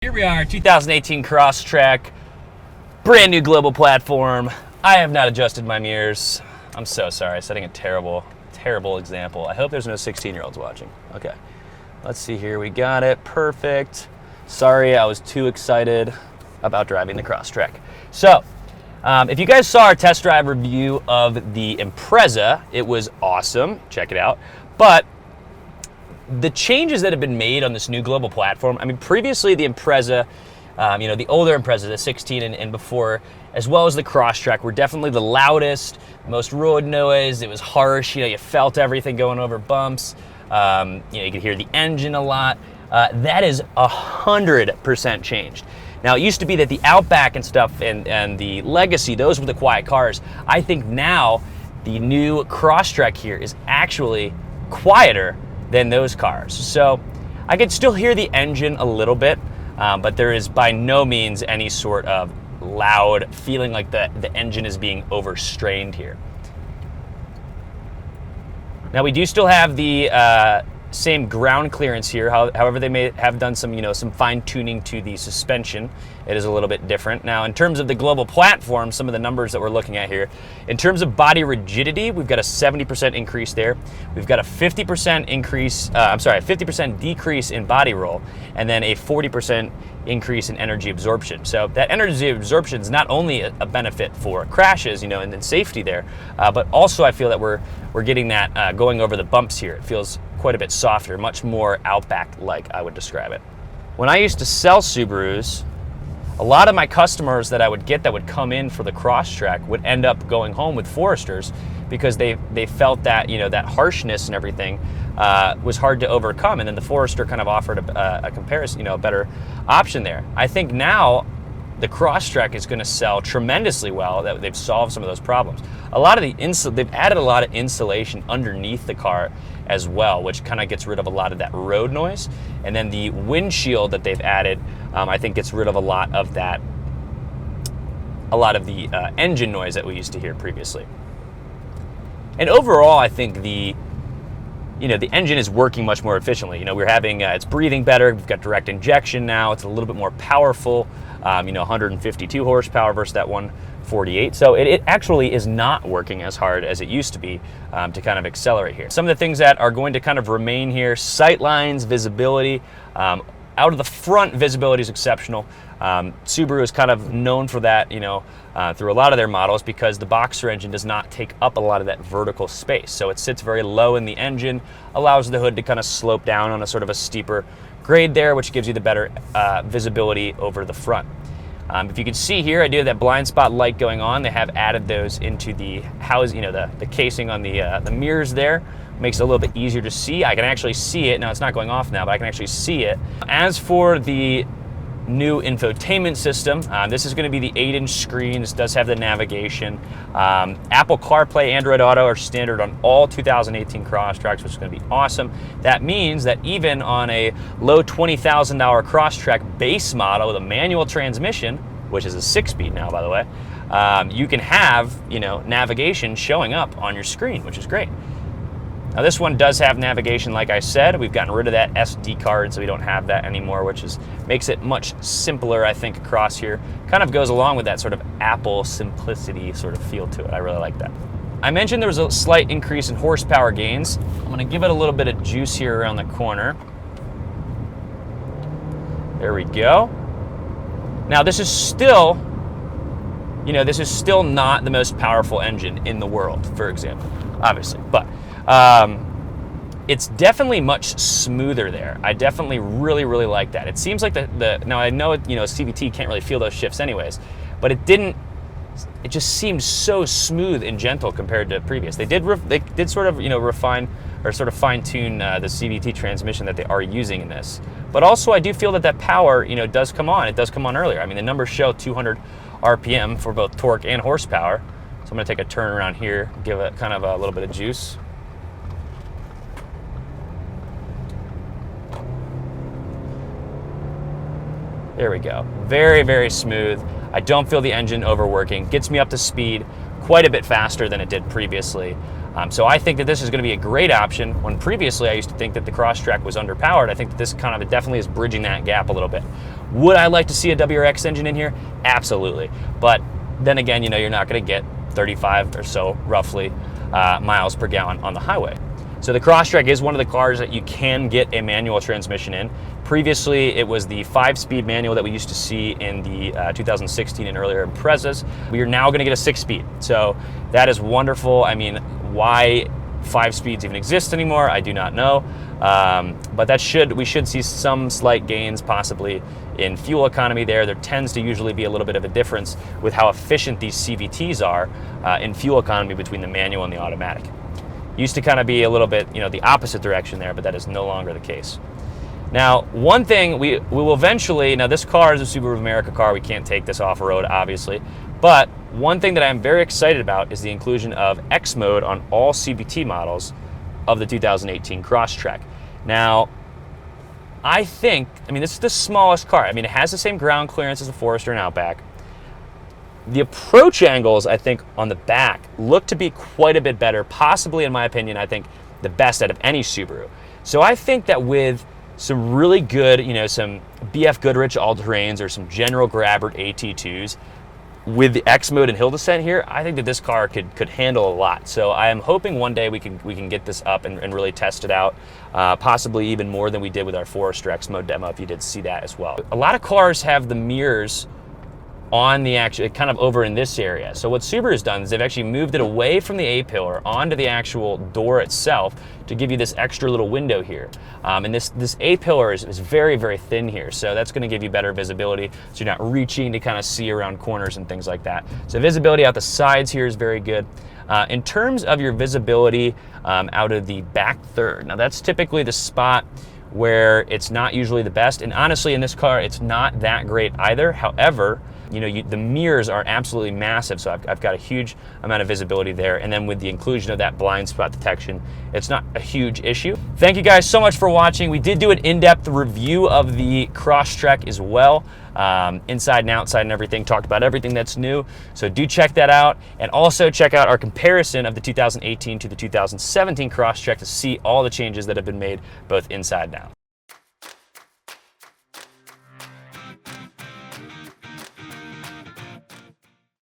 Here we are, 2018 Crosstrek, brand new global platform. I have not adjusted my mirrors. I'm so sorry, setting a terrible example. I hope there's no 16-year-olds watching. Okay, let's see here, we got it, perfect. Sorry, I was too excited about driving the Crosstrek. So, if you guys saw our test drive review of the Impreza, it was awesome, check it out. But the changes that have been made on this new global platform, I mean, previously the Impreza, the older Impreza, the 16 and before, as well as the Crosstrek, were definitely the loudest, most road noise. It was harsh. You felt everything going over bumps. You could hear the engine a lot. That is 100% changed. Now, it used to be that the Outback and stuff and the Legacy, those were the quiet cars. I think now the new Crosstrek here is actually quieter than those cars. So I could still hear the engine a little bit, but there is by no means any sort of loud feeling like the engine is being overstrained here. Now we do still have the same ground clearance here. However, they may have done some fine tuning to the suspension. It is a little bit different. Now, in terms of the global platform, some of the numbers that we're looking at here, in terms of body rigidity, we've got a 70% increase there. We've got a 50% increase, 50% decrease in body roll, and then a 40% increase in energy absorption. So that energy absorption is not only a benefit for crashes, and then safety there, but also I feel that we're getting that going over the bumps here. It feels quite a bit softer, much more Outback-like, I would describe it. When I used to sell Subarus, a lot of my customers that I would get that would come in for the Crosstrek would end up going home with Foresters because they felt that that harshness and everything was hard to overcome, and then the Forester kind of offered a comparison, a better option there. I think now the Crosstrek is going to sell tremendously well. That they've solved some of those problems. They've added a lot of insulation underneath the car as well, which kind of gets rid of a lot of that road noise. And then the windshield that they've added, I think gets rid of a lot of the engine noise that we used to hear previously. And overall, I think the engine is working much more efficiently. We're having, it's breathing better. We've got direct injection now. It's a little bit more powerful, 152 horsepower versus that 148. So it actually is not working as hard as it used to be to kind of accelerate here. Some of the things that are going to kind of remain here, sight lines, visibility. Out of the front, visibility is exceptional. Subaru is kind of known for that, through a lot of their models because the Boxer engine does not take up a lot of that vertical space. So it sits very low in the engine, allows the hood to kind of slope down on a sort of a steeper grade there, which gives you the better visibility over the front. If you can see here, I do have that blind spot light going on. They have added those into the the casing on the mirrors there. Makes it a little bit easier to see. I can actually see it. Now it's not going off now, but I can actually see it. As for the new infotainment system, this is going to be the 8-inch screen. This does have the navigation. Apple CarPlay, Android Auto are standard on all 2018 Crosstreks, which is going to be awesome. That means that even on a low $20,000 Crosstrek base model with a manual transmission, which is a 6-speed now, by the way, you can have navigation showing up on your screen, which is great. Now this one does have navigation, like I said. We've gotten rid of that SD card, so we don't have that anymore, which makes it much simpler, I think, across here. Kind of goes along with that sort of Apple simplicity sort of feel to it. I really like that. I mentioned there was a slight increase in horsepower gains. I'm going to give it a little bit of juice here around the corner. There we go. Now this is still, not the most powerful engine in the world, for example, obviously, but it's definitely much smoother there. I definitely really like that. It seems like now I know CVT can't really feel those shifts anyways, but it just seemed so smooth and gentle compared to previous. They did sort of refine or sort of fine tune the CVT transmission that they are using in this. But also I do feel that power does come on. It does come on earlier. I mean, the numbers show 200 RPM for both torque and horsepower. So I'm going to take a turn around here, give it kind of a little bit of juice. There we go. Very smooth. I don't feel the engine overworking. Gets me up to speed quite a bit faster than it did previously. So I think that this is going to be a great option when previously I used to think that the Crosstrek was underpowered. I think that this kind of definitely is bridging that gap a little bit. Would I like to see a WRX engine in here? Absolutely. But then again, you're not going to get 35 or so, roughly, miles per gallon on the highway. So the Crosstrek is one of the cars that you can get a manual transmission in. Previously, it was the 5-speed manual that we used to see in the 2016 and earlier Imprezas. We are now going to get a 6-speed. So that is wonderful. I mean, why 5 speeds even exist anymore, I do not know. But we should see some slight gains possibly in fuel economy there. There tends to usually be a little bit of a difference with how efficient these CVTs are in fuel economy between the manual and the automatic. Used to kind of be a little bit, the opposite direction there, but that is no longer the case. Now, one thing we will eventually, now this car is a Subaru of America car, we can't take this off-road, obviously, but one thing that I'm very excited about is the inclusion of X mode on all CVT models of the 2018 Crosstrek. Now, this is the smallest car. I mean, it has the same ground clearance as the Forester and Outback. The approach angles, I think, on the back look to be quite a bit better, possibly, in my opinion, I think, the best out of any Subaru. So I think that with some really good, some BF Goodrich all-terrains or some General Grabber AT2s, with the X mode and hill descent here, I think that this car could handle a lot. So I am hoping one day we can get this up and really test it out, possibly even more than we did with our Forester X mode demo, if you did see that as well. A lot of cars have the mirrors on the actual, kind of over in this area. So what Subaru's done is they've actually moved it away from the A-pillar onto the actual door itself to give you this extra little window here. And this A-pillar is very, very thin here. So that's gonna give you better visibility. So you're not reaching to kind of see around corners and things like that. So visibility out the sides here is very good. In terms of your visibility out of the back third, now that's typically the spot where it's not usually the best. And honestly, in this car, it's not that great either. However, the mirrors are absolutely massive, so I've got a huge amount of visibility there. And then with the inclusion of that blind spot detection, it's not a huge issue. Thank you guys so much for watching. We did do an in-depth review of the Crosstrek as well, inside and outside and everything, talked about everything that's new. So do check that out, and also check out our comparison of the 2018 to the 2017 Crosstrek to see all the changes that have been made both inside and out.